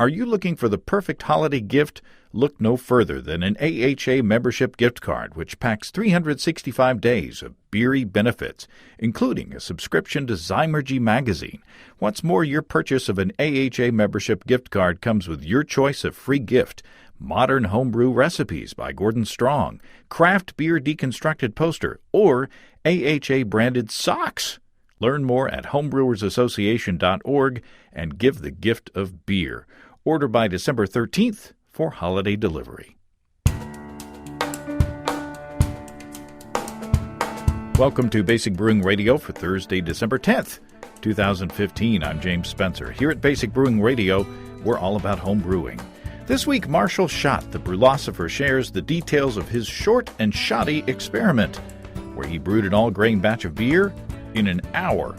Are you looking for the perfect holiday gift? Look no further than an AHA membership gift card, which packs 365 days of beery benefits, including a subscription to Zymergy magazine. What's more, your purchase of an AHA membership gift card comes with your choice of free gift: Modern Homebrew Recipes by Gordon Strong, Craft Beer Deconstructed poster, or AHA-branded socks. Learn more at homebrewersassociation.org and give the gift of beer. Order by December 13th for holiday delivery. Welcome to Basic Brewing Radio for Thursday, December 10th, 2015. I'm James Spencer. Here at Basic Brewing Radio, we're all about home brewing. This week, Marshall Schott, the Brulosopher, shares the details of his short and shoddy experiment, where he brewed an all-grain batch of beer in an hour.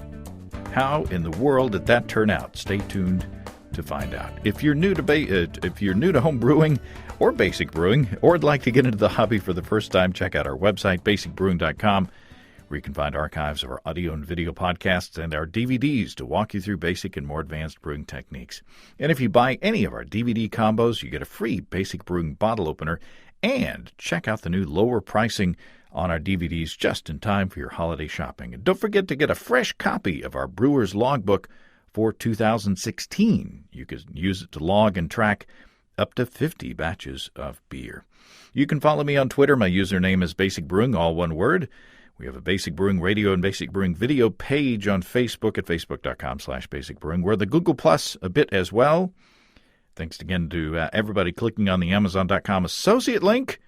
How in the world did that turn out? Stay tuned to find out. If you're new to home brewing or basic brewing, or would like to get into the hobby for the first time, check out our website, basicbrewing.com, where you can find archives of our audio and video podcasts and our DVDs to walk you through basic and more advanced brewing techniques. And if you buy any of our DVD combos, you get a free Basic Brewing bottle opener, and check out the new lower pricing on our DVDs just in time for your holiday shopping. And don't forget to get a fresh copy of our Brewer's Logbook for 2016. You can use it to log and track up to 50 batches of beer. You can follow me on Twitter. My username is Basic Brewing, all one word. We have a Basic Brewing Radio and Basic Brewing Video page on Facebook at facebook.com/basicbrewing. We're the Google Plus a bit as well. Thanks again to everybody clicking on the Amazon.com associate link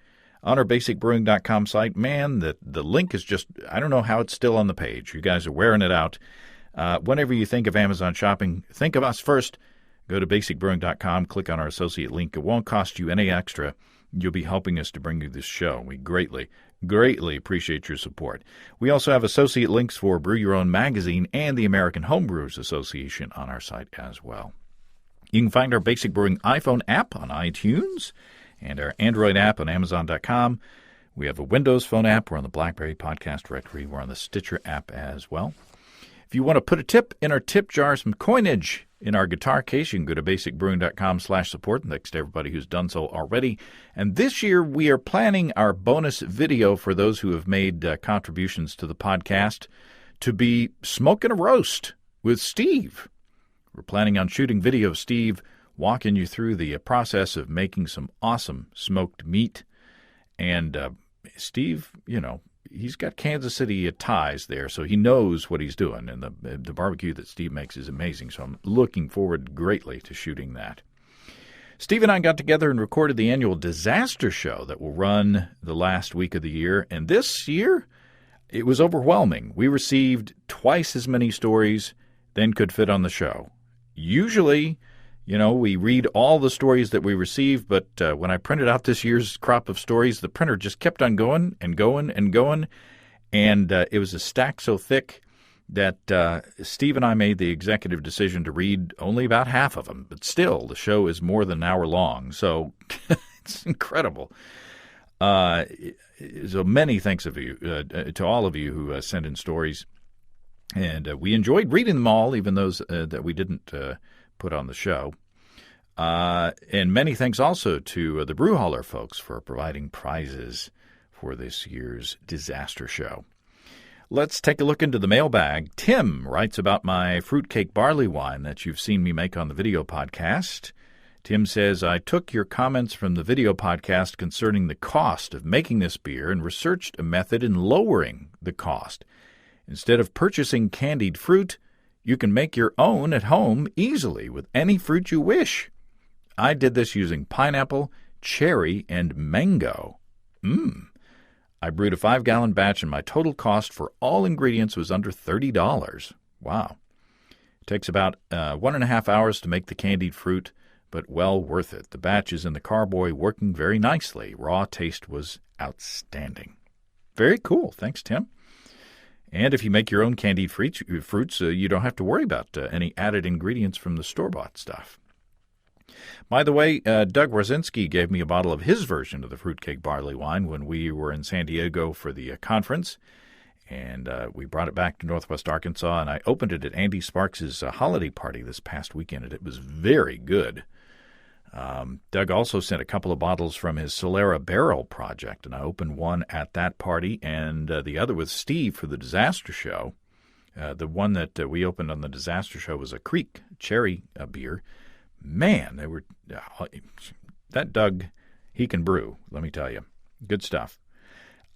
on our basicbrewing.com site. Man, the link is just, I don't know how it's still on the page. You guys are wearing it out. Whenever you think of Amazon shopping, think of us first. Go to basicbrewing.com, click on our associate link. It won't cost you any extra. You'll be helping us to bring you this show. We greatly appreciate your support. We also have associate links for Brew Your Own magazine and the American Homebrewers Association on our site as well. You can find our Basic Brewing iPhone app on iTunes and our Android app on Amazon.com. We have a Windows Phone app. We're on the BlackBerry Podcast Directory. We're on the Stitcher app as well. If you want to put a tip in our tip jar, some coinage in our guitar case, you can go to basicbrewing.com/support. Thanks to everybody who's done so already. And this year, we are planning our bonus video for those who have made contributions to the podcast to be Smoking a Roast with Steve. We're planning on shooting video of Steve walking you through the process of making some awesome smoked meat. And Steve, he's got Kansas City ties there, so he knows what he's doing. And the barbecue that Steve makes is amazing, so I'm looking forward greatly to shooting that. Steve and I got together and recorded the annual disaster show that will run the last week of the year. And this year, it was overwhelming. We received twice as many stories than could fit on the show. Usually, we read all the stories that we receive, but when I printed out this year's crop of stories, the printer just kept on going and going and going, and it was a stack so thick that Steve and I made the executive decision to read only about half of them. But still, the show is more than an hour long, so it's incredible. So many thanks to all of you who sent in stories, and we enjoyed reading them all, even those that we didn't put on the show. And many thanks also to the Brew Hauler folks for providing prizes for this year's disaster show. Let's take a look into the mailbag. Tim writes about my fruitcake barley wine that you've seen me make on the video podcast. Tim says, I took your comments from the video podcast concerning the cost of making this beer and researched a method in lowering the cost. Instead of purchasing candied fruit, you can make your own at home easily with any fruit you wish. I did this using pineapple, cherry, and mango. I brewed a 5-gallon batch, and my total cost for all ingredients was under $30. Wow. It takes about 1.5 hours to make the candied fruit, but well worth it. The batch is in the carboy working very nicely. Raw taste was outstanding. Very cool. Thanks, Tim. And if you make your own candied fruits, you don't have to worry about any added ingredients from the store-bought stuff. By the way, Doug Rosinski gave me a bottle of his version of the fruitcake barley wine when we were in San Diego for the conference, and we brought it back to Northwest Arkansas, and I opened it at Andy Sparks' holiday party this past weekend, and it was very good. Doug also sent a couple of bottles from his Solera Barrel project, and I opened one at that party and the other with Steve for the Disaster Show. The one that we opened on the Disaster Show was a Creek cherry beer. Man, they were that Doug, he can brew, let me tell you. Good stuff.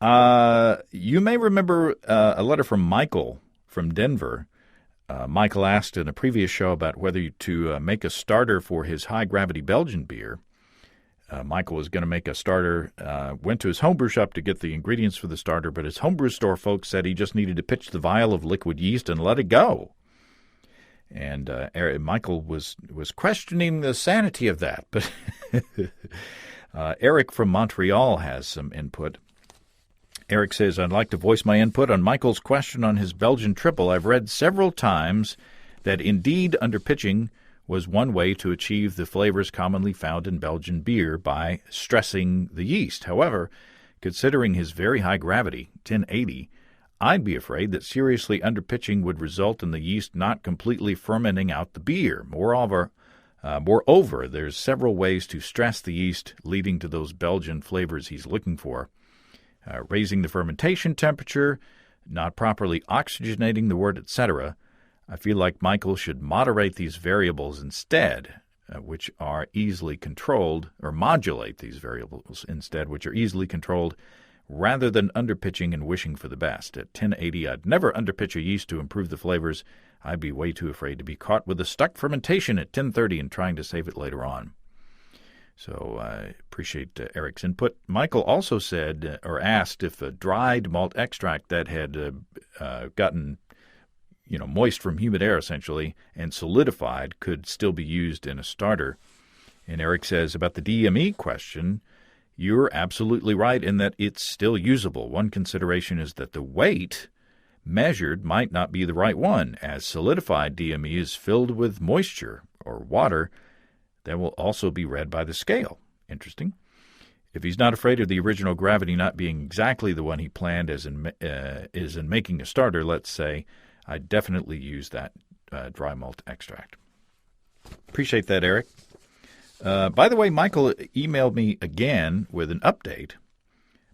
You may remember a letter from Michael from Denver. Michael asked in a previous show about whether to make a starter for his high-gravity Belgian beer. Michael was going to make a starter, went to his homebrew shop to get the ingredients for the starter, but his homebrew store folks said he just needed to pitch the vial of liquid yeast and let it go. And Michael was questioning the sanity of that. But Eric from Montreal has some input. Eric says, I'd like to voice my input on Michael's question on his Belgian triple. I've read several times that indeed underpitching was one way to achieve the flavors commonly found in Belgian beer by stressing the yeast. However, considering his very high gravity, 1080, I'd be afraid that seriously underpitching would result in the yeast not completely fermenting out the beer. Moreover, there's several ways to stress the yeast, leading to those Belgian flavors he's looking for. Raising the fermentation temperature, not properly oxygenating the wort, etc. I feel like Michael should moderate these variables instead, which are easily controlled, or modulate these variables instead, which are easily controlled, rather than underpitching and wishing for the best. At 1080, I'd never underpitch a yeast to improve the flavors. I'd be way too afraid to be caught with a stuck fermentation at 1030 and trying to save it later on. So I appreciate Eric's input. Michael also said, or asked, if a dried malt extract that had gotten, moist from humid air essentially and solidified could still be used in a starter. And Eric says about the DME question, you're absolutely right in that it's still usable. One consideration is that the weight measured might not be the right one, as solidified DME is filled with moisture or water that will also be read by the scale. Interesting. If he's not afraid of the original gravity not being exactly the one he planned is in making a starter, let's say, I'd definitely use that dry malt extract. Appreciate that, Eric. By the way, Michael emailed me again with an update.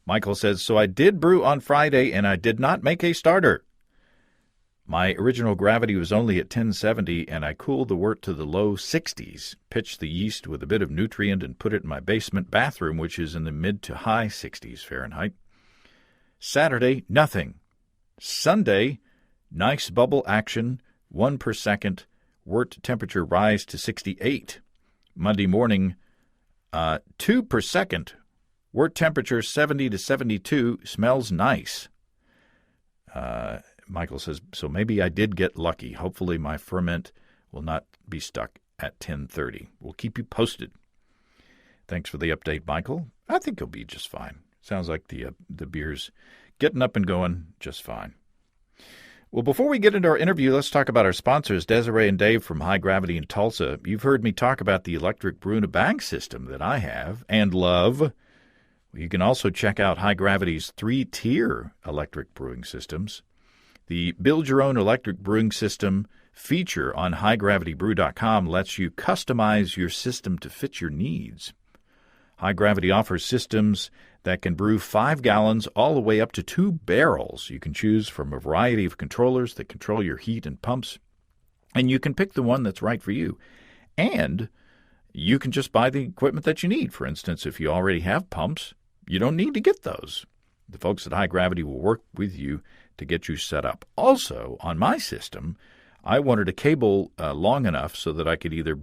Michael says, so I did brew on Friday and I did not make a starter. My original gravity was only at 1070, and I cooled the wort to the low 60s, pitched the yeast with a bit of nutrient, and put it in my basement bathroom, which is in the mid to high 60s Fahrenheit. Saturday, nothing. Sunday, nice bubble action, 1 per second, wort temperature rise to 68. Monday morning, 2 per second, wort temperature 70 to 72, smells nice. Michael says, so maybe I did get lucky. Hopefully my ferment will not be stuck at 1030. We'll keep you posted. Thanks for the update, Michael. I think you'll be just fine. Sounds like the beer's getting up and going just fine. Well, before we get into our interview, let's talk about our sponsors, Desiree and Dave from High Gravity in Tulsa. You've heard me talk about the electric brew in a bag system that I have and love. You can also check out High Gravity's 3-tier electric brewing systems. The Build Your Own Electric Brewing System feature on highgravitybrew.com lets you customize your system to fit your needs. High Gravity offers systems that can brew 5 gallons all the way up to 2 barrels. You can choose from a variety of controllers that control your heat and pumps, and you can pick the one that's right for you. And you can just buy the equipment that you need. For instance, if you already have pumps, you don't need to get those. The folks at High Gravity will work with you to get you set up. Also, on my system, I wanted a cable long enough so that I could either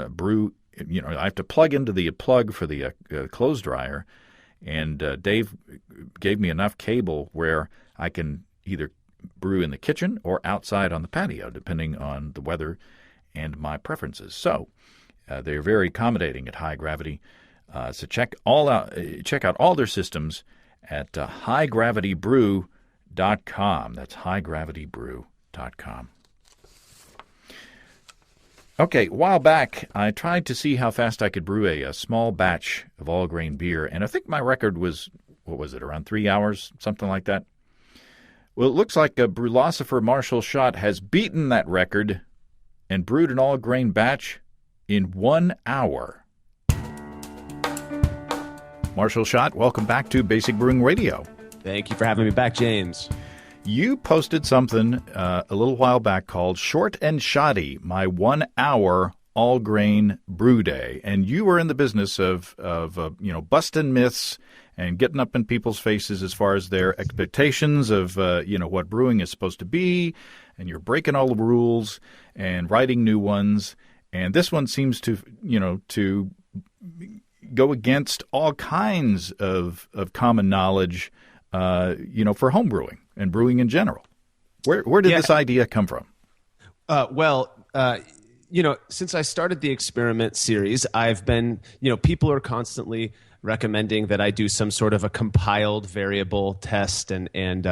brew, I have to plug into the plug for the clothes dryer, and Dave gave me enough cable where I can either brew in the kitchen or outside on the patio, depending on the weather and my preferences. So they're very accommodating at High Gravity. So check out all their systems at highgravitybrew.com. That's highgravitybrew.com. Okay, a while back, I tried to see how fast I could brew a small batch of all-grain beer, and I think my record was, around 3 hours, something like that. Well, it looks like a Brulosopher Marshall Schott has beaten that record and brewed an all-grain batch in 1 hour. Marshall Schott, welcome back to Basic Brewing Radio. Thank you for having me back, James. You posted something a little while back called Short and Shoddy, my 1 hour all-grain brew day. And you were in the business of busting myths and getting up in people's faces as far as their expectations of, what brewing is supposed to be. And you're breaking all the rules and writing new ones. And this one seems to go against all kinds of common knowledge, for home brewing and brewing in general. Where did this idea come from? Since I started the experiment series, I've been, people are constantly recommending that I do some sort of a compiled variable test, and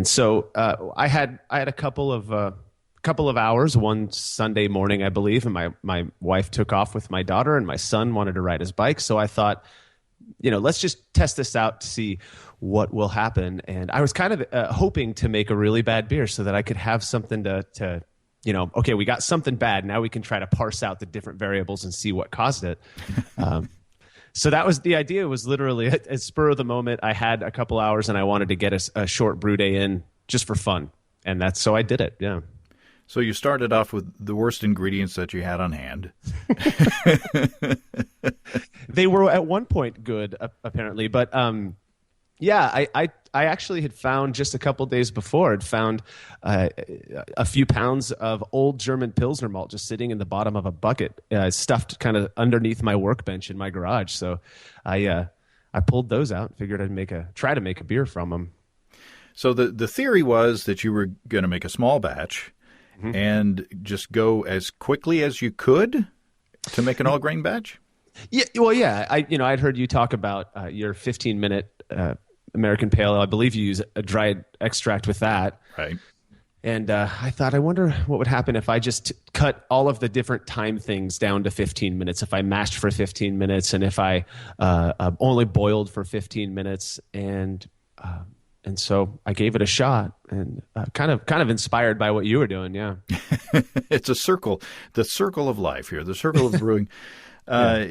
so I had a couple of hours one Sunday morning, I believe, and my wife took off with my daughter, and my son wanted to ride his bike, so I thought, let's just test this out to see what will happen. And I was kind of hoping to make a really bad beer so that I could have something to okay, we got something bad. Now we can try to parse out the different variables and see what caused it. So that was the idea. Was literally at spur of the moment. I had a couple hours and I wanted to get a short brew day in just for fun. And so I did it. Yeah. So you started off with the worst ingredients that you had on hand. They were at one point good, apparently. But I actually had found just a couple days before, a few pounds of old German Pilsner malt just sitting in the bottom of a bucket, stuffed kind of underneath my workbench in my garage. So I pulled those out and figured I'd try to make a beer from them. So the theory was that you were going to make a small batch and just go as quickly as you could to make an all-grain batch? Yeah, well, yeah. I'd heard you talk about your 15-minute American Pale Ale. I believe you use a dried extract with that. Right. And I thought, I wonder what would happen if I just cut all of the different time things down to 15 minutes, if I mashed for 15 minutes, and if I only boiled for 15 minutes. And so I gave it a shot, and kind of inspired by what you were doing. Yeah. It's a circle, the circle of life here, the circle of brewing. Yeah.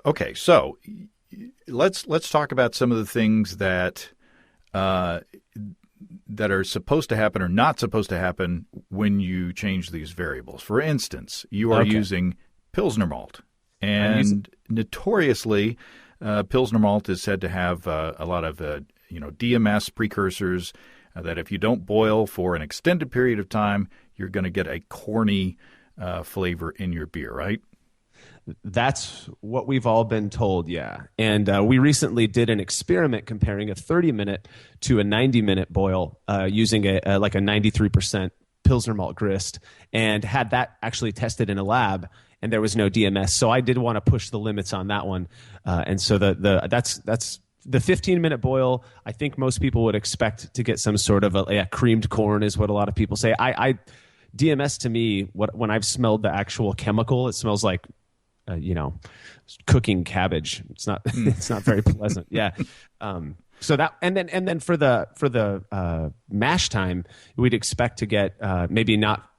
Okay, so let's talk about some of the things that are supposed to happen or not supposed to happen when you change these variables. For instance, you are using Pilsner malt, and notoriously, Pilsner malt is said to have a lot of DMS precursors that if you don't boil for an extended period of time, you're going to get a corny flavor in your beer, right? That's what we've all been told, yeah. And we recently did an experiment comparing a 30-minute to a 90-minute boil using a 93% Pilsner malt grist, and had that actually tested in a lab, and there was no DMS. So I did want to push the limits on that one, and so that's the 15-minute boil. I think most people would expect to get some sort of a creamed corn is what a lot of people say. DMS to me, when I've smelled the actual chemical, it smells like cooking cabbage. It's not it's not very pleasant. Yeah. So that and then for the mash time, we'd expect to get maybe not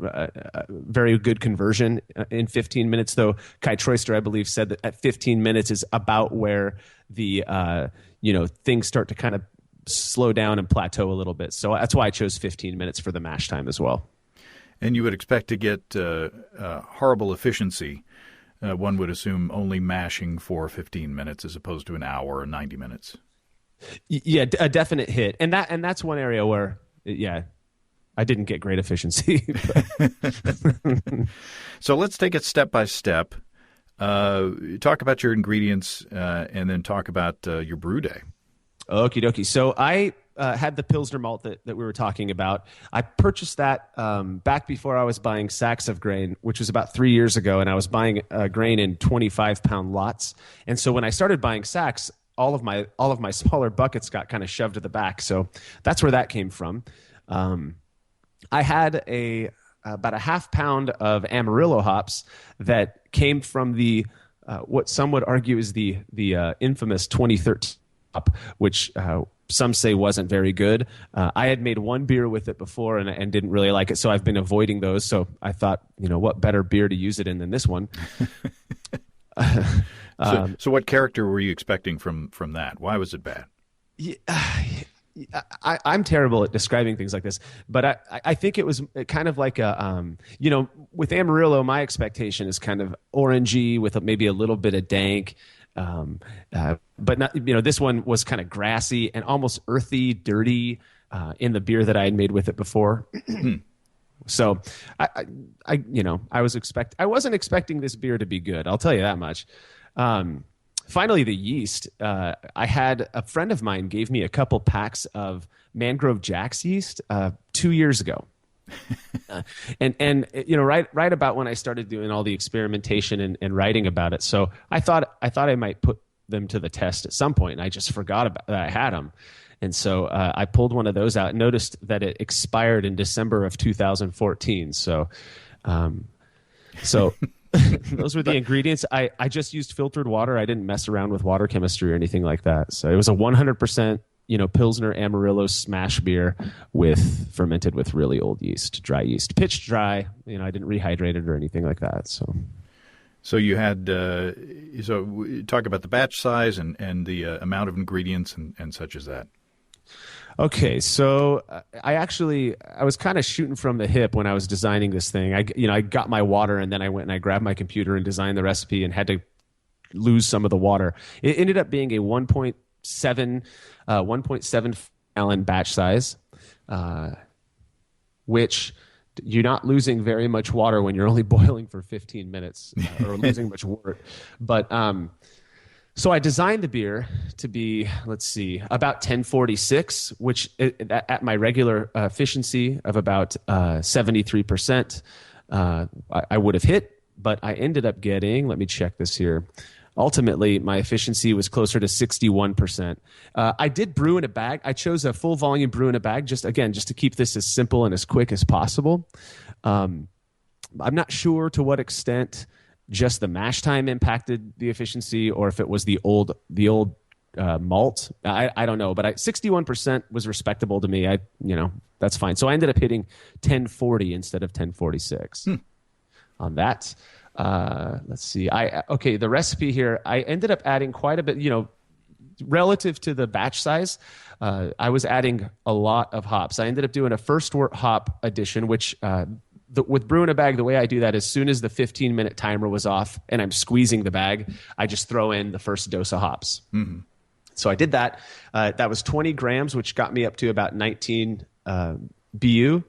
very good conversion in 15 minutes. Though Kai Troyster, I believe, said that at 15 minutes is about where the things start to kind of slow down and plateau a little bit. So that's why I chose 15 minutes for the mash time as well. And you would expect to get horrible efficiency. One would assume only mashing for 15 minutes as opposed to an hour or 90 minutes. Yeah, a definite hit. And that's one area where, I didn't get great efficiency. So let's take it step by step. Talk about your ingredients and then talk about your brew day. Okie dokie. So I had the Pilsner malt that we were talking about. I purchased that back before I was buying sacks of grain, which was about 3 years ago, and I was buying grain in 25-pound lots. And so when I started buying sacks, all of my smaller buckets got kind of shoved to the back. So that's where that came from. I had about a half pound of Amarillo hops that came from the what some would argue is the infamous 2013 hop, which some say wasn't very good. I had made one beer with it before and didn't really like it, so I've been avoiding those. So I thought, what better beer to use it in than this one? So what character were you expecting from that? Why was it bad? Yeah, I'm terrible at describing things like this, but I think it was kind of like with Amarillo, my expectation is kind of orangey with maybe a little bit of dank. But not, this one was kind of grassy and almost earthy, dirty in the beer that I had made with it before. So I wasn't expecting this beer to be good. I'll tell you that much. Finally, the yeast. I had a friend of mine gave me a couple packs of Mangrove Jack's yeast 2 years ago. And right about when I started doing all the experimentation and writing about it. So I thought I might put them to the test at some point, and I just forgot that I had them. And so I pulled one of those out and noticed that it expired in December of 2014. So those were the ingredients. I just used filtered water. I didn't mess around with water chemistry or anything like that. So it was a 100%, Pilsner Amarillo smash beer fermented with really old yeast, dry yeast, pitch dry. I didn't rehydrate it or anything like that. So you had talk about the batch size and the amount of ingredients and such as that. Okay, so I was kind of shooting from the hip when I was designing this thing. I got my water and then I went and I grabbed my computer and designed the recipe and had to lose some of the water. It ended up being a 1.7 gallon batch size, which you're not losing very much water when you're only boiling for 15 minutes or losing much water. But so I designed the beer to be, about 1046, which at my regular efficiency of about 73%, I would have hit, but I ended up getting, let me check this here. Ultimately, my efficiency was closer to 61%. I did brew in a bag. I chose a full volume brew in a bag, just to keep this as simple and as quick as possible. I'm not sure to what extent just the mash time impacted the efficiency, or if it was the old malt. I don't know, but 61% was respectable to me. That's fine. So I ended up hitting 1040 instead of 1046 on that. Let's see. The recipe here, I ended up adding quite a bit, relative to the batch size. I was adding a lot of hops. I ended up doing a first wort hop addition, which with brew in a bag, the way I do that, as soon as the 15-minute timer was off and I'm squeezing the bag, I just throw in the first dose of hops. Mm-hmm. So I did that. That was 20 grams, which got me up to about 19 BU.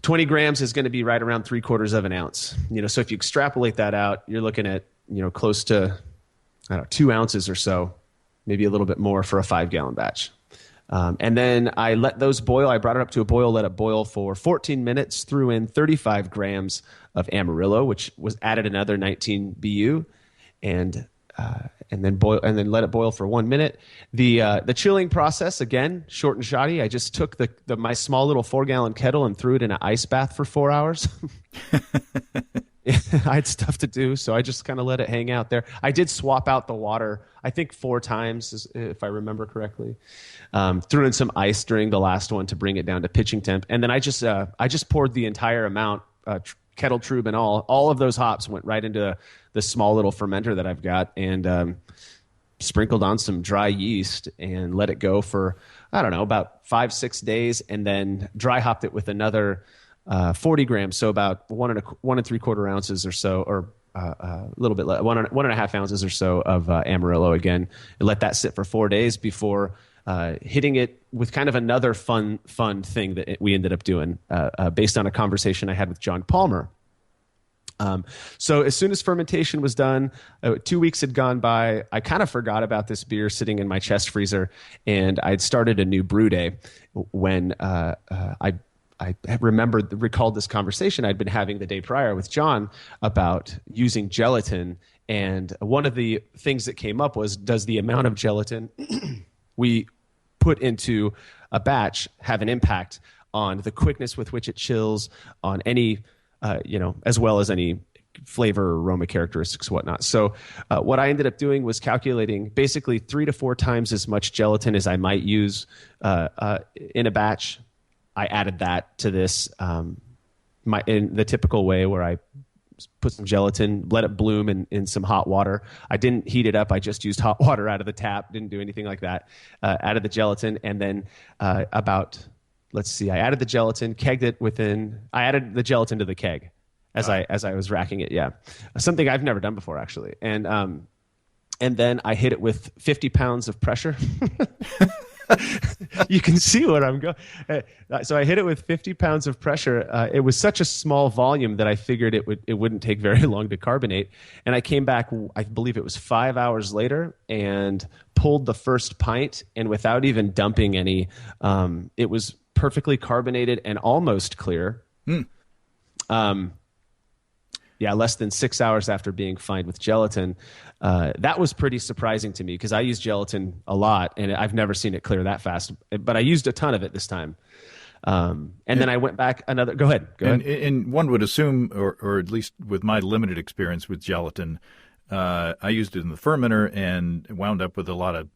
20 grams is going to be right around 3/4 of an ounce. So if you extrapolate that out, you're looking at, close to 2 ounces or so, maybe a little bit more for a 5-gallon batch. And then I let those boil. I brought it up to a boil, let it boil for 14 minutes, threw in 35 grams of Amarillo, which was added another 19 BU, and then let it boil for 1 minute. The chilling process, again, short and shoddy. I just took my small little 4-gallon kettle and threw it in an ice bath for 4 hours. I had stuff to do, so I just kind of let it hang out there. I did swap out the water, I think 4 times, if I remember correctly. Threw in some ice during the last one to bring it down to pitching temp, and then I just poured the entire amount, kettle trub and all of those hops went right into the small little fermenter that I've got, and sprinkled on some dry yeast and let it go for, about 5-6 days, and then dry hopped it with another 40 grams, so about 1 3/4 ounces or so, or a little bit less, 1.5 ounces or so of Amarillo again, and let that sit for 4 days before hitting it with kind of another fun thing that we ended up doing based on a conversation I had with John Palmer. So as soon as fermentation was done, 2 weeks had gone by. I kind of forgot about this beer sitting in my chest freezer, and I'd started a new brew day when I recalled this conversation I'd been having the day prior with John about using gelatin. And one of the things that came up was, does the amount of gelatin we put into a batch have an impact on the quickness with which it chills, on any, as well as any flavor or aroma characteristics, whatnot. So what I ended up doing was calculating basically 3 to 4 times as much gelatin as I might use in a batch. I added that to this in the typical way where I put some gelatin, let it bloom in some hot water. I didn't heat it up. I just used hot water out of the tap. Didn't do anything like that. Added the gelatin, and then I added the gelatin, kegged it I added the gelatin to the keg as I was racking it. Yeah. Something I've never done before, actually. And then I hit it with 50 pounds of pressure. You can see what I'm going. So I hit it with 50 pounds of pressure. It was such a small volume that I figured it wouldn't take very long to carbonate. And I came back, I believe it was 5 hours later, and pulled the first pint. And without even dumping any, it was perfectly carbonated and almost clear. Less than 6 hours after being fined with gelatin. That was pretty surprising to me because I use gelatin a lot, and I've never seen it clear that fast. But I used a ton of it this time. Then I went back another. Go ahead. And one would assume, or at least with my limited experience with gelatin, I used it in the fermenter and wound up with a lot of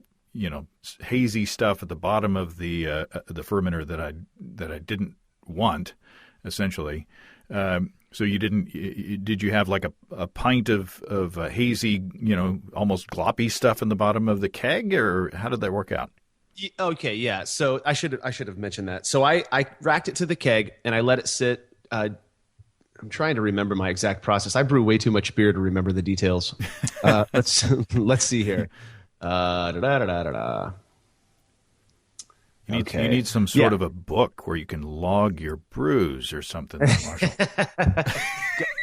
hazy stuff at the bottom of the fermenter that I didn't want, essentially. So did you have like a pint of hazy, almost gloppy stuff in the bottom of the keg, or how did that work out? Okay, yeah. So I should have mentioned that. So I racked it to the keg and I let it sit. I'm trying to remember my exact process. I brew way too much beer to remember the details. Let's see here. You need some sort of a book where you can log your brews or something, Marshall.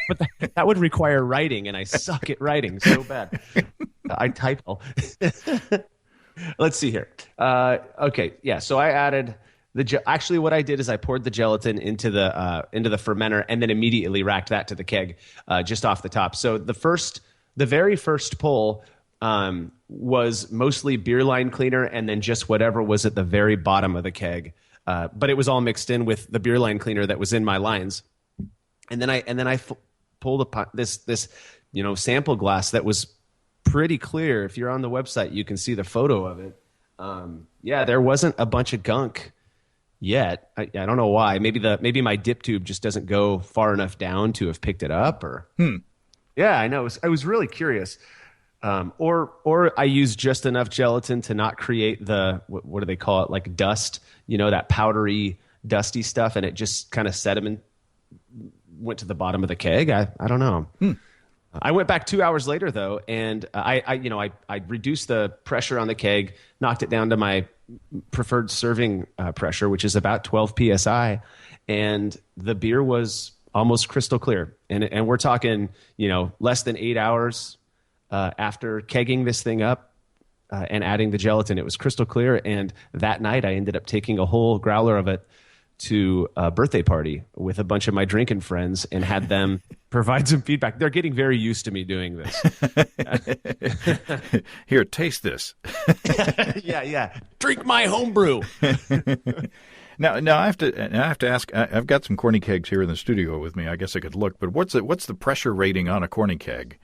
But that would require writing, and I suck at writing so bad. I typo. Let's see here. Okay, yeah. So I added actually, what I did is I poured the gelatin into the fermenter, and then immediately racked that to the keg just off the top. So the very first pull was mostly beer line cleaner, and then just whatever was at the very bottom of the keg. But it was all mixed in with the beer line cleaner that was in my lines. And then I pulled this sample glass that was pretty clear. If you're on the website, you can see the photo of it. There wasn't a bunch of gunk yet. I don't know why. Maybe my dip tube just doesn't go far enough down to have picked it up. Yeah, I know. I was really curious. Or I used just enough gelatin to not create the what do they call it, like dust, that powdery, dusty stuff, and it just kind of sediment went to the bottom of the keg. I don't know. I went back 2 hours later though, and I reduced the pressure on the keg, knocked it down to my preferred serving pressure, which is about 12 psi, and the beer was almost crystal clear. And we're talking less than 8 hours. After kegging this thing up and adding the gelatin, it was crystal clear. And that night, I ended up taking a whole growler of it to a birthday party with a bunch of my drinking friends and had them provide some feedback. They're getting very used to me doing this. Here, taste this. Yeah. Drink my homebrew. Now I have to ask. I've got some corny kegs here in the studio with me. I guess I could look, but what's the pressure rating on a corny keg?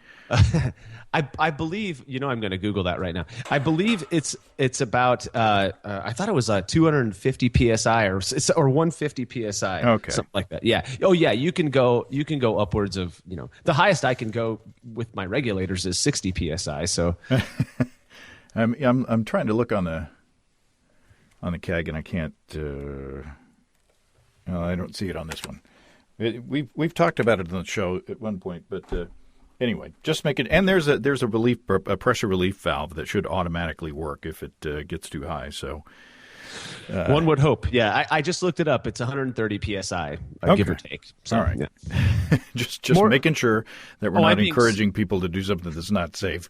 I believe, I'm going to Google that right now. I believe it's about, I thought it was 250 PSI or 150 PSI. Okay. Something like that. Yeah. Oh yeah. You can go upwards of, the highest I can go with my regulators is 60 PSI. So I'm trying to look on the keg and I can't, I don't see it on this one. We've talked about it on the show at one point, but, anyway, just make it, and there's a pressure relief valve that should automatically work if it gets too high. So one would hope. Yeah, I just looked it up. It's 130 psi, give or take. So, all right. Yeah. just making sure that we're not encouraging people to do something that's not safe.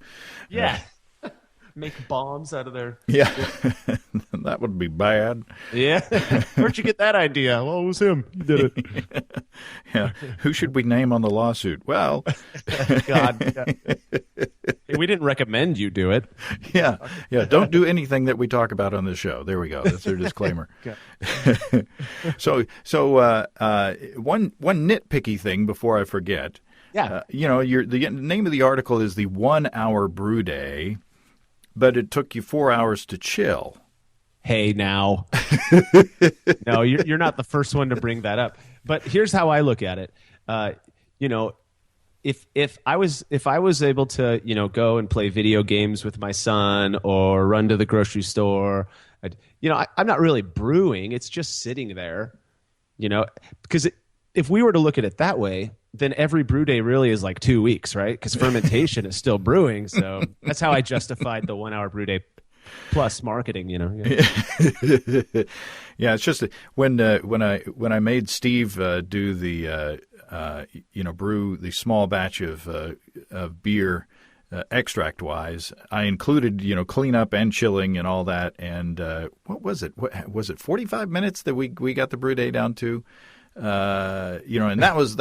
Yeah. Make bombs out of there. Yeah, that would be bad. Yeah, where'd you get that idea? Well, it was him. He did it. Yeah, who should we name on the lawsuit? Well, God, yeah. Hey, we didn't recommend you do it. Yeah. Don't do anything that we talk about on this show. There we go. That's our disclaimer. So one nitpicky thing before I forget. Yeah. The name of the article is the 1 hour brew day. But it took you 4 hours to chill. Hey, now. No, you're not the first one to bring that up. But here's how I look at it. if I was able to, go and play video games with my son or run to the grocery store, I'm not really brewing. It's just sitting there, because if we were to look at it that way, then every brew day really is like 2 weeks, right? Because fermentation is still brewing. So that's how I justified the 1 hour brew day plus marketing, Yeah. Yeah, it's just when I made Steve do the brew the small batch of beer extract wise, I included cleanup and chilling and all that. And what was it? Was it 45 minutes that we got the brew day down to? And that was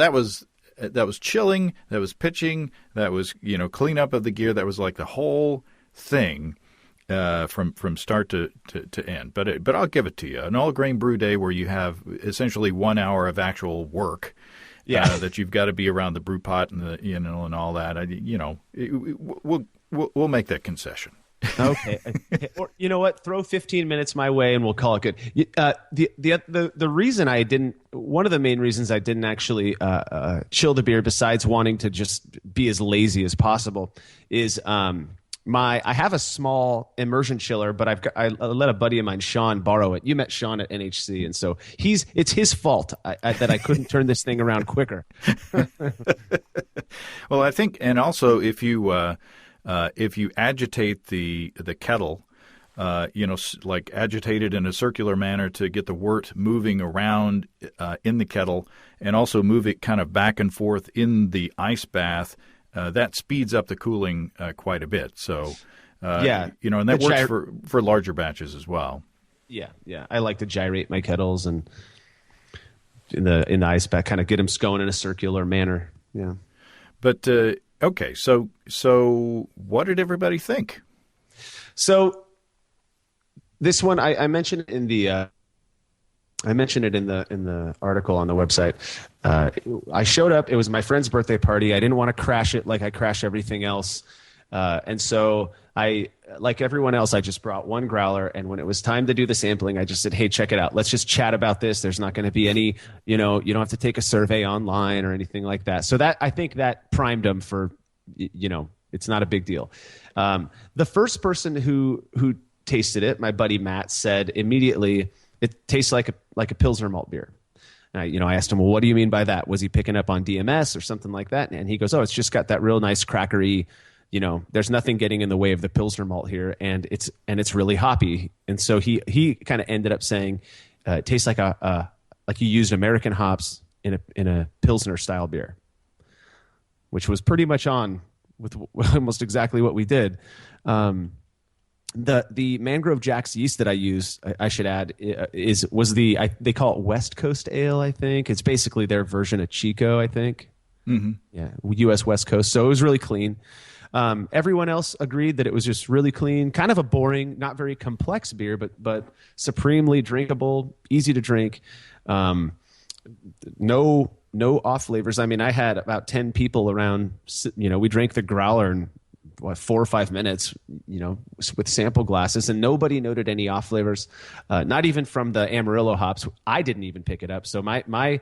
chilling, that was pitching, that was cleanup of the gear. That was like the whole thing. From start to end, but I'll give it to you. An all grain brew day where you have essentially 1 hour of actual work, that you've got to be around the brew pot and the and all that. We'll make that concession. Okay, or you know what? Throw 15 minutes my way and we'll call it good. The reason I didn't, one of the main reasons I didn't actually chill the beer, besides wanting to just be as lazy as possible, is I have a small immersion chiller, but I let a buddy of mine, Sean, borrow it. You met Sean at NHC, and so it's his fault that I couldn't turn this thing around quicker. Well, I think, and also if you agitate the kettle, like agitate it in a circular manner to get the wort moving around in the kettle, and also move it kind of back and forth in the ice bath. That speeds up the cooling quite a bit. So, and that works for larger batches as well. Yeah. I like to gyrate my kettles and in the ice bath, kind of get them going in a circular manner. Yeah. But okay, so what did everybody think? So this one I mentioned in the. I mentioned it in the article on the website. I showed up. It was my friend's birthday party. I didn't want to crash it like I crash everything else. And so I, like everyone else, I just brought one growler. And when it was time to do the sampling, I just said, hey, check it out. Let's just chat about this. There's not going to be any, you don't have to take a survey online or anything like that. So I think that primed them for, it's not a big deal. The first person who tasted it, my buddy Matt, said immediately, it tastes like a Pilsner malt beer. I asked him, well, what do you mean by that? Was he picking up on DMS or something like that? And he goes, oh, it's just got that real nice crackery, there's nothing getting in the way of the Pilsner malt here. And it's really hoppy. And so he kind of ended up saying, it tastes like like you used American hops in a Pilsner style beer, which was pretty much on with almost exactly what we did. The Mangrove Jack's yeast that I use, I should add, they call it West Coast Ale, I think. It's basically their version of Chico, I think. Mm-hmm. Yeah, U.S. West Coast. So it was really clean. Everyone else agreed that it was just really clean, kind of a boring, not very complex beer, but supremely drinkable, easy to drink. No off flavors. I mean, I had about 10 people around. We drank the growler in 4 or 5 minutes, with sample glasses, and nobody noted any off flavors, not even from the Amarillo hops. I didn't even pick it up. So I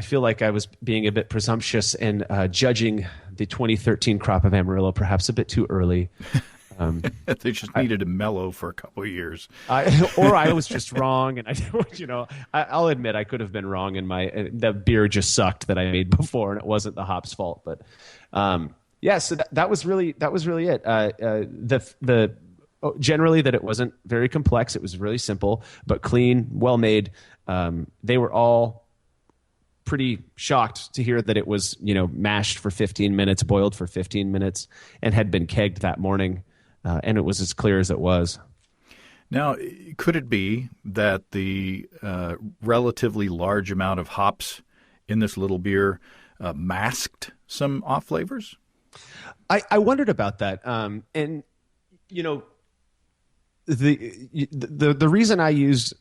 feel like I was being a bit presumptuous and judging the 2013 crop of Amarillo perhaps a bit too early. They just needed to mellow for a couple of years. Or I was just wrong, and I'll admit I could have been wrong, and the beer just sucked that I made before, and it wasn't the hops' fault, but. Yeah, so that was really it. Generally that it wasn't very complex. It was really simple, but clean, well made. They were all pretty shocked to hear that it was mashed for 15 minutes, boiled for 15 minutes, and had been kegged that morning, and it was as clear as it was. Now, could it be that the relatively large amount of hops in this little beer masked some off flavors? I wondered about that, and the reason I used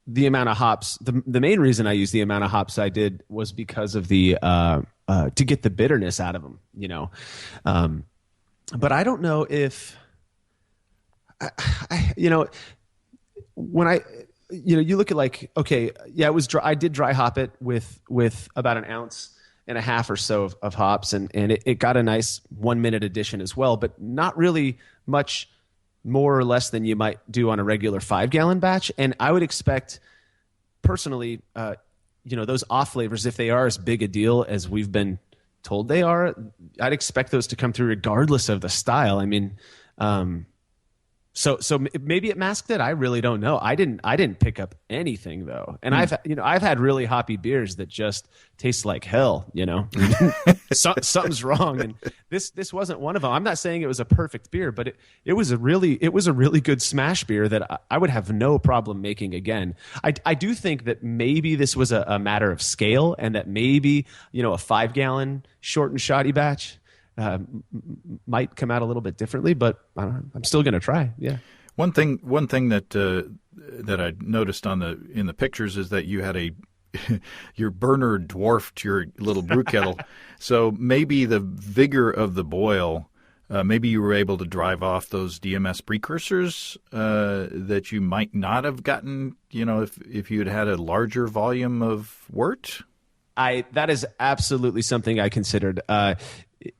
the amount of hops, the main reason I used the amount of hops I did was because of the to get the bitterness out of them, but I don't know if when you look at it was dry. I did dry hop it with about an ounce. and a half or so of hops, and it got a nice 1 minute addition as well, but not really much more or less than you might do on a regular 5-gallon batch. And I would expect personally, those off flavors, if they are as big a deal as we've been told they are, I'd expect those to come through regardless of the style. I mean, so maybe it masked it. I really don't know. I didn't pick up anything though. And I've had really hoppy beers that just taste like hell, something's wrong. And this wasn't one of them. I'm not saying it was a perfect beer, but it was a really good smash beer that I would have no problem making again. I do think that maybe this was a matter of scale, and that maybe, a 5-gallon short and shoddy batch might come out a little bit differently, but I don't know. I'm still going to try. Yeah. One thing that I noticed in the pictures is that you had your burner dwarfed your little brew kettle. So maybe the vigor of the boil, maybe you were able to drive off those DMS precursors that you might not have gotten, if you had a larger volume of wort. That is absolutely something I considered.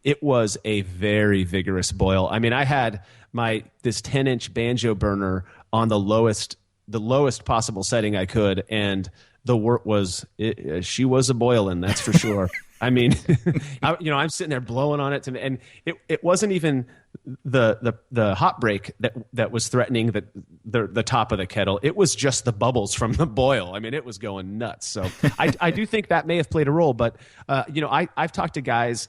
It was a very vigorous boil. I mean, I had this 10-inch banjo burner on the lowest possible setting I could, and the wort she was a boiling, that's for sure. I mean, I'm sitting there blowing on it, and it wasn't even the hot break that was threatening the top of the kettle. It was just the bubbles from the boil. I mean, it was going nuts. So I do think that may have played a role. But I've talked to guys,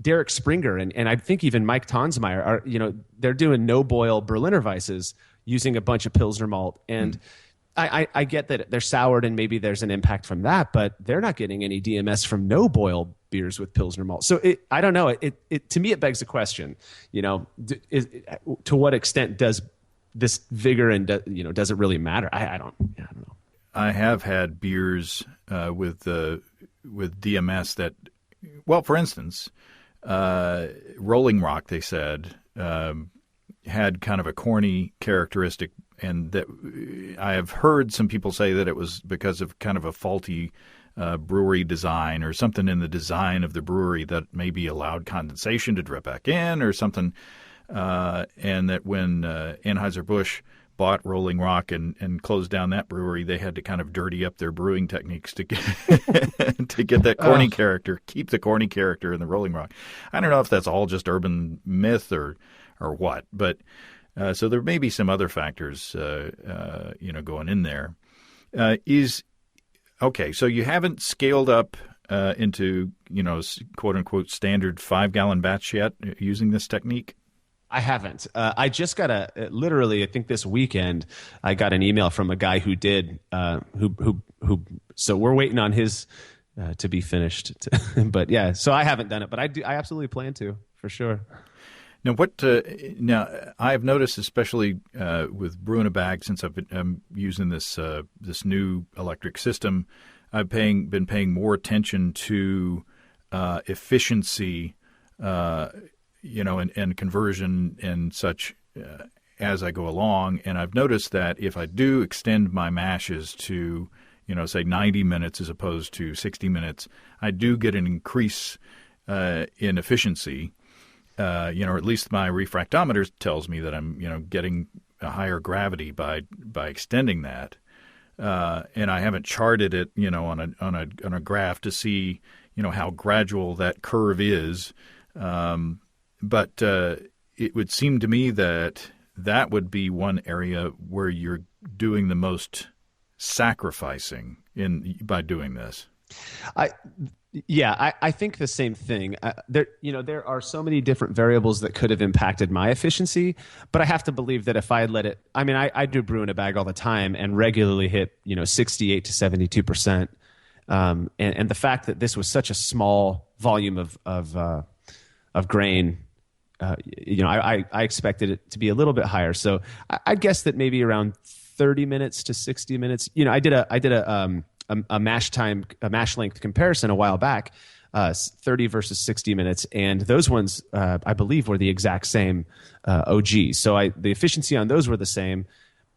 Derek Springer and I think even Mike Tonsmeyer are, they're doing no boil Berliner Weisses using a bunch of Pilsner malt, and I get that they're soured and maybe there's an impact from that, but they're not getting any DMS from no boil beers with Pilsner malt. So I don't know. It to me, it begs the question, to what extent does this vigor and does it really matter? I don't know. I have had beers with DMS that, well, for instance, Rolling Rock, they said, had kind of a corny characteristic, and that I have heard some people say that it was because of kind of a faulty brewery design or something in the design of the brewery that maybe allowed condensation to drip back in or something, and that when Anheuser-Busch bought Rolling Rock and closed down that brewery, they had to kind of dirty up their brewing techniques to get that corny character, keep the corny character in the Rolling Rock. I don't know if that's all just urban myth or what, but so there may be some other factors, going in there. Okay, so you haven't scaled up into, quote unquote standard 5-gallon batch yet using this technique? I haven't. I just got literally, I think this weekend, I got an email from a guy who did, so we're waiting on his to be finished. But yeah, so I haven't done it, but I absolutely plan to, for sure. Now, now I've noticed, especially with brewing a bag, since I'm using this new electric system, I've been paying more attention to efficiency, and conversion and such as I go along. And I've noticed that if I do extend my mashes to, say 90 minutes as opposed to 60 minutes, I do get an increase in efficiency. Or at least my refractometer tells me that I'm, getting a higher gravity by extending that. And I haven't charted it, on a graph to see, how gradual that curve is. But it would seem to me that would be one area where you're doing the most sacrificing by doing this. I think the same thing. There are so many different variables that could have impacted my efficiency, but I have to believe that if I had let it, I do brew in a bag all the time and regularly hit, 68 to 72%. And the fact that this was such a small volume of grain, I expected it to be a little bit higher. So I guess that maybe around 30 minutes to 60 minutes. I did a mash length comparison a while back, 30 versus 60 minutes, and those ones I believe were the exact same OG. So the efficiency on those were the same.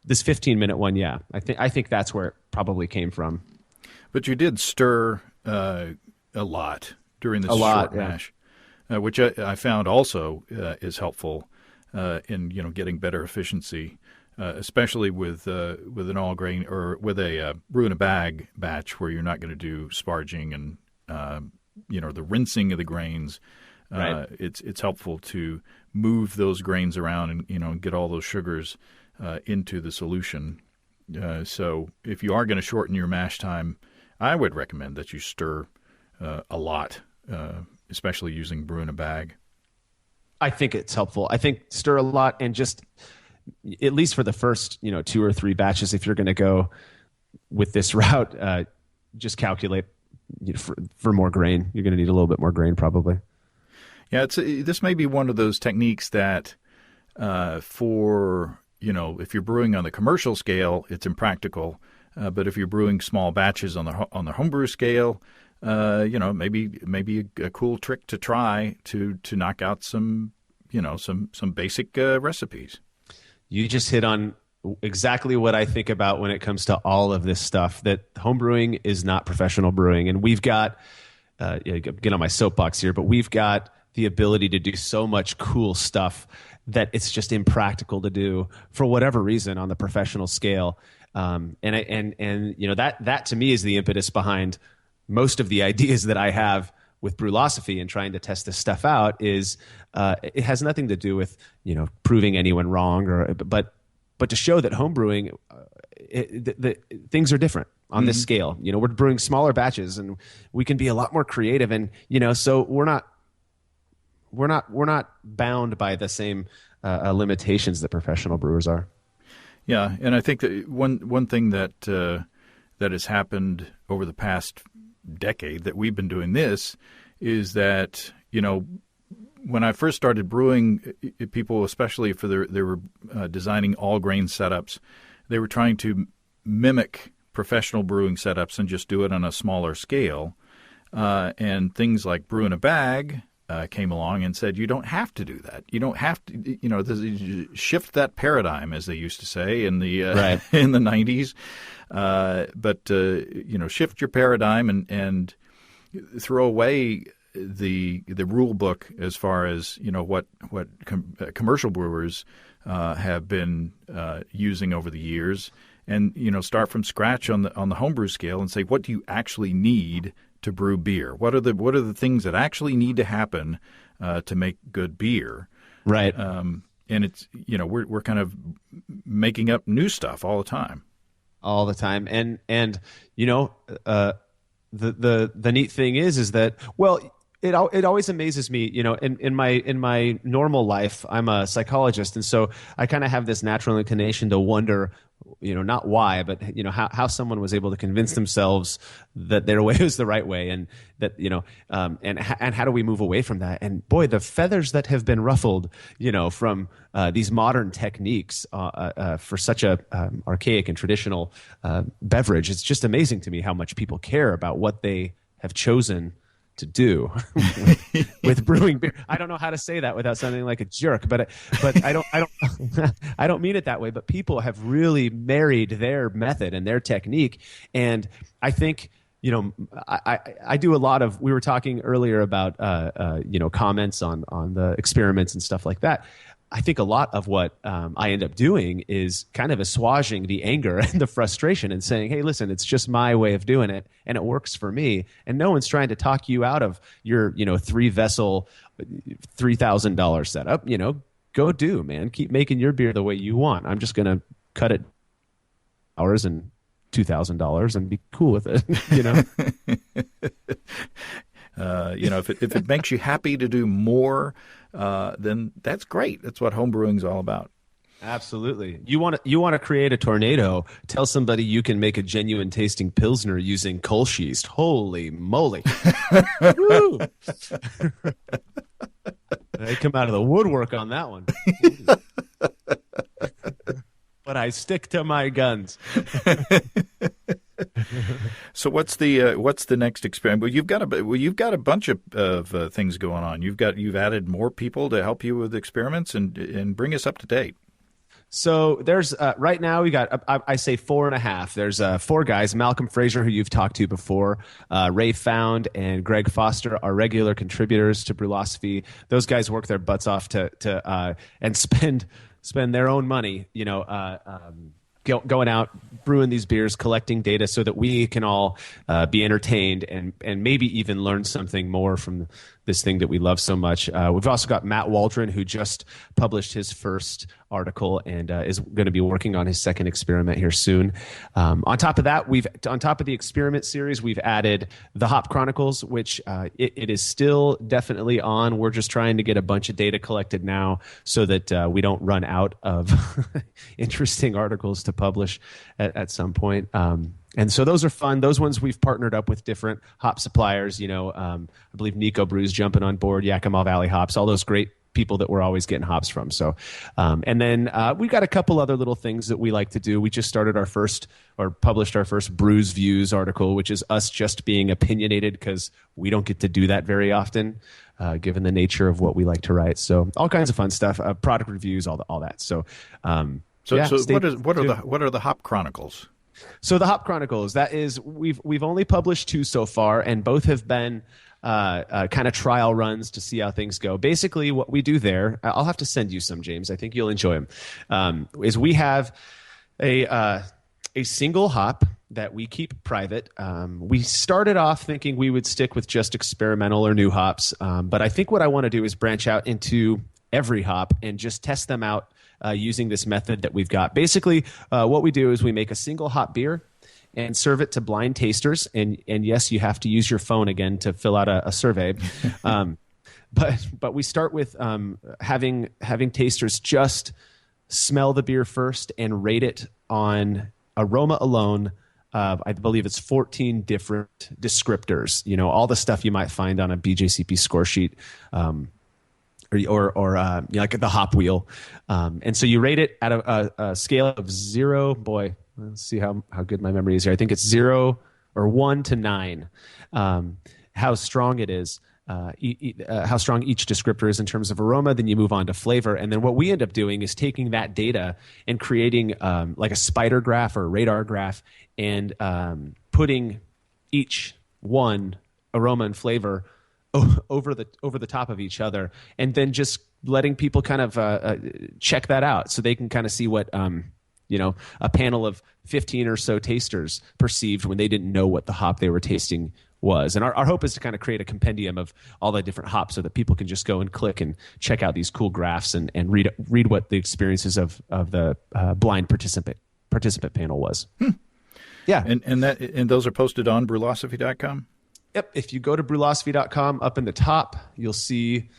This 15-minute one, I think that's where it probably came from. But you did stir a lot during this A lot, short yeah. mash, which I found also is helpful in getting better efficiency, especially with an all grain or with a brew in a bag batch where you're not going to do sparging and the rinsing of the grains. Right. It's helpful to move those grains around and get all those sugars into the solution. So if you are going to shorten your mash time, I would recommend that you stir a lot, especially using brew in a bag. I think it's helpful. I think stir a lot, and just at least for the first 2 or 3 batches, if you're going to go with this route, just calculate for more grain. You're going to need a little bit more grain probably. Yeah, this may be one of those techniques that for if you're brewing on the commercial scale, it's impractical. But if you're brewing small batches on the homebrew scale, maybe a cool trick to try to knock out some basic recipes. You just hit on exactly what I think about when it comes to all of this stuff, that homebrewing is not professional brewing. And we've got, get on my soapbox here, but we've got the ability to do so much cool stuff that it's just impractical to do for whatever reason on the professional scale. And that to me is the impetus behind most of the ideas that I have with Brulosophy and trying to test this stuff out. Is it has nothing to do with proving anyone wrong, but to show that homebrewing, the things are different on this scale. We're brewing smaller batches and we can be a lot more creative, and so we're not bound by the same limitations that professional brewers are. Yeah, and I think that one thing that has happened over the past decade that we've been doing this is that when I first started brewing, people, especially if they were designing all grain setups, they were trying to mimic professional brewing setups and just do it on a smaller scale. And things like brew in a bag came along and said, you don't have to do that. You don't have to, shift that paradigm, as they used to say in the Right. in the 90s. But shift your paradigm and throw away the rule book as far as what commercial brewers have been using over the years, and start from scratch on the homebrew scale and say, what do you actually need to brew beer? What are the things that actually need to happen to make good beer? Right. And it's we're kind of making up new stuff all the time. All the time. And the neat thing is that, well, it always amazes me, in my normal life, I'm a psychologist, and so I kind of have this natural inclination to wonder, not why, but how someone was able to convince themselves that their way was the right way, and that and how do we move away from that? And boy, the feathers that have been ruffled, from these modern techniques for such a archaic and traditional beverage, it's just amazing to me how much people care about what they have chosen to do with brewing beer. I don't know how to say that without sounding like a jerk, but I don't I don't mean it that way. But people have really married their method and their technique, and I think I do a lot of. We were talking earlier about comments on the experiments and stuff like that. I think a lot of what I end up doing is kind of assuaging the anger and the frustration and saying, hey, listen, it's just my way of doing it, and it works for me. And no one's trying to talk you out of your 3-vessel, $3,000 setup. Go do, man. Keep making your beer the way you want. I'm just going to cut it hours and $2,000 and be cool with it. If it makes you happy to do more, then that's great. That's what homebrewing is all about. Absolutely. You want to create a tornado? Tell somebody you can make a genuine tasting pilsner using Kolschist. Holy moly! Woo! They come out of the woodwork on that one. But I stick to my guns. So what's the next experiment? Well, you've got a bunch of things going on. You've added more people to help you with experiments and bring us up to date. So there's right now we got I say 4.5. There's 4 guys: Malcolm Fraser, who you've talked to before, Ray Found, and Greg Foster are regular contributors to Brulosophy. Those guys work their butts off to and spend their own money, going out, brewing these beers, collecting data so that we can all be entertained and maybe even learn something more from this thing that we love so much. We've also got Matt Waldron, who just published his first article and is going to be working on his second experiment here soon. On top of that, on top of the experiment series, we've added the Hop Chronicles, which it is still definitely on. We're just trying to get a bunch of data collected now so that we don't run out of interesting articles to publish at some point. And so those are fun. Those ones we've partnered up with different hop suppliers. I believe Nico Brew's jumping on board, Yakima Valley Hops, all those great people that we're always getting hops from. So, and then we've got a couple other little things that we like to do. We just published our first Brews Views article, which is us just being opinionated because we don't get to do that very often, given the nature of what we like to write. So all kinds of fun stuff, product reviews, all that. So, what are the Hop Chronicles? So the Hop Chronicles, that is, we've only published 2 so far, and both have been kind of trial runs to see how things go. Basically, what we do there, I'll have to send you some, James. I think you'll enjoy them. Is we have a single hop that we keep private. We started off thinking we would stick with just experimental or new hops, but I think what I want to do is branch out into every hop and just test them out using this method that we've got. Basically, what we do is we make a single hop beer and serve it to blind tasters. And yes, you have to use your phone again to fill out a survey. But we start with having tasters just smell the beer first and rate it on aroma alone. I believe it's 14 different descriptors. All the stuff you might find on a BJCP score sheet. Or like the hop wheel. And so you rate it at a scale of 0. Boy, let's see how good my memory is here. I think it's 0 or 1 to 9. How strong it is, how strong each descriptor is in terms of aroma. Then you move on to flavor. And then what we end up doing is taking that data and creating like a spider graph or a radar graph and putting each one, aroma and flavor, over the top of each other, and then just letting people kind of check that out so they can kind of see what a panel of 15 or so tasters perceived when they didn't know what the hop they were tasting was. And our hope is to kind of create a compendium of all the different hops so that people can just go and click and check out these cool graphs and read what the experiences of the blind participant panel was. Yeah. And those are posted on brulosophy.com? Yep. If you go to brulosophy.com, up in the top, you'll see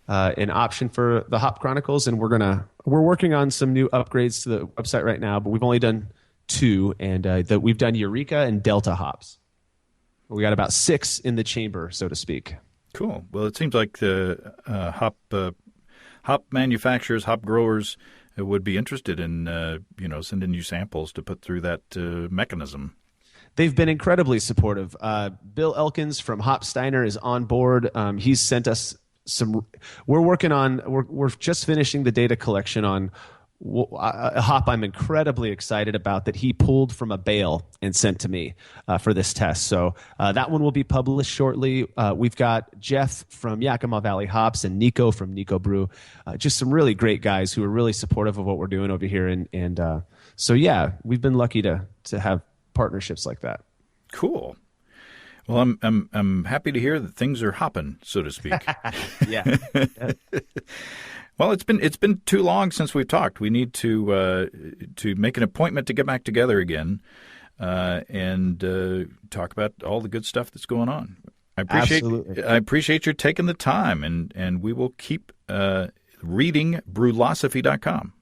an option for the Hop Chronicles, and we're working on some new upgrades to the website right now, but we've only done 2, and we've done Eureka and Delta hops. We got about 6 in the chamber, so to speak. Cool. Well, it seems like the hop manufacturers, hop growers would be interested in sending you samples to put through that mechanism. They've been incredibly supportive. Bill Elkins from Hop Steiner is on board. He's sent us some. We're just finishing the data collection on a hop I'm incredibly excited about that he pulled from a bale and sent to me for this test. So that one will be published shortly. We've got Jeff from Yakima Valley Hops and Nico from Nico Brew. Just some really great guys who are really supportive of what we're doing over here. And so, yeah, we've been lucky to have partnerships like that. Cool. Well, I'm happy to hear that things are hopping, so to speak. Yeah. Well, it's been too long since we've talked. We need to make an appointment to get back together again and talk about all the good stuff that's going on. I appreciate your taking the time, and we will keep reading Brulosophy.com.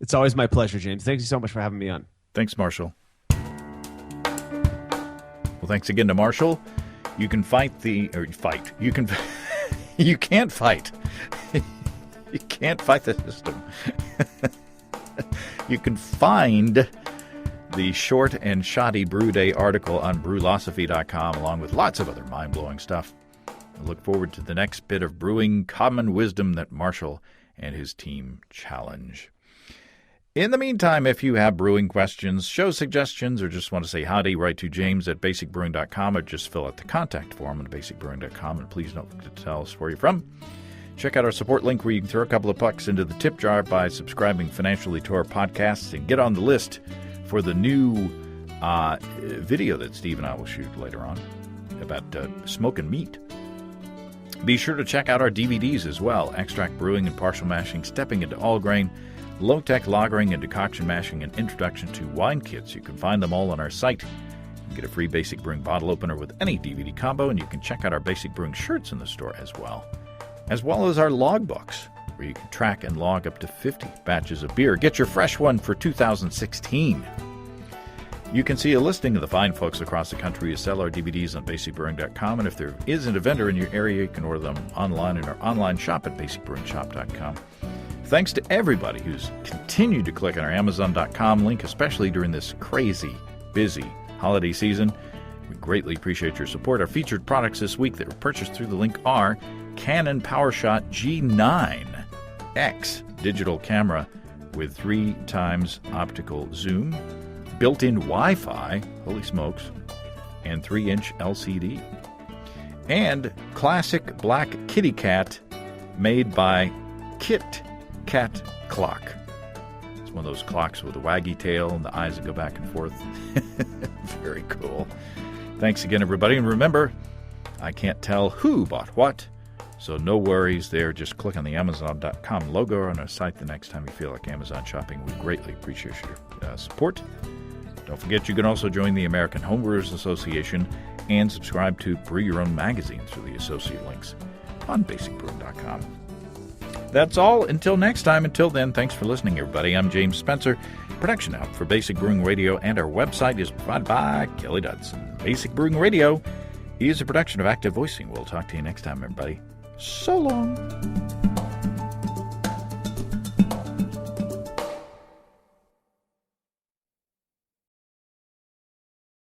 It's always my pleasure, James. Thank you so much for having me on. Thanks, Marshall. Well, thanks again to Marshall. You can You can't fight. You can't fight the system. You can find the short and shoddy Brew Day article on Brulosophy.com, along with lots of other mind-blowing stuff. I look forward to the next bit of brewing common wisdom that Marshall and his team challenge. In the meantime, if you have brewing questions, show suggestions, or just want to say howdy, write to james@basicbrewing.com or just fill out the contact form on basicbrewing.com. And please don't forget to tell us where you're from. Check out our support link where you can throw a couple of bucks into the tip jar by subscribing financially to our podcasts and get on the list for the new video that Steve and I will shoot later on about smoking meat. Be sure to check out our DVDs as well: Extract Brewing and Partial Mashing, Stepping into All Grain, Low-Tech Lagering and Decoction Mashing, and Introduction to Wine Kits. You can find them all on our site. You can get a free Basic Brewing bottle opener with any DVD combo, and you can check out our Basic Brewing shirts in the store as well as our logbooks, where you can track and log up to 50 batches of beer. Get your fresh one for 2016. You can see a listing of the fine folks across the country who sell our DVDs on basicbrewing.com, and if there isn't a vendor in your area, you can order them online in our online shop at basicbrewingshop.com. Thanks to everybody who's continued to click on our Amazon.com link, especially during this crazy, busy holiday season. We greatly appreciate your support. Our featured products this week that were purchased through the link are Canon PowerShot G9X digital camera with 3 times optical zoom, built-in Wi-Fi, holy smokes, and 3-inch LCD. And classic black kitty cat made by Kit Cat Clock. It's one of those clocks with a waggy tail and the eyes that go back and forth. Very cool. Thanks again, everybody. And remember, I can't tell who bought what, so no worries there. Just click on the Amazon.com logo on our site the next time you feel like Amazon shopping. We greatly appreciate your support. Don't forget, you can also join the American Homebrewers Association and subscribe to Brew Your Own magazine through the associate links on basicbrewing.com. That's all. Until next time. Until then, thanks for listening, everybody. I'm James Spencer. Production help for Basic Brewing Radio and our website is provided by Kelly Dodson. Basic Brewing Radio is a production of Active Voicing. We'll talk to you next time, everybody. So long.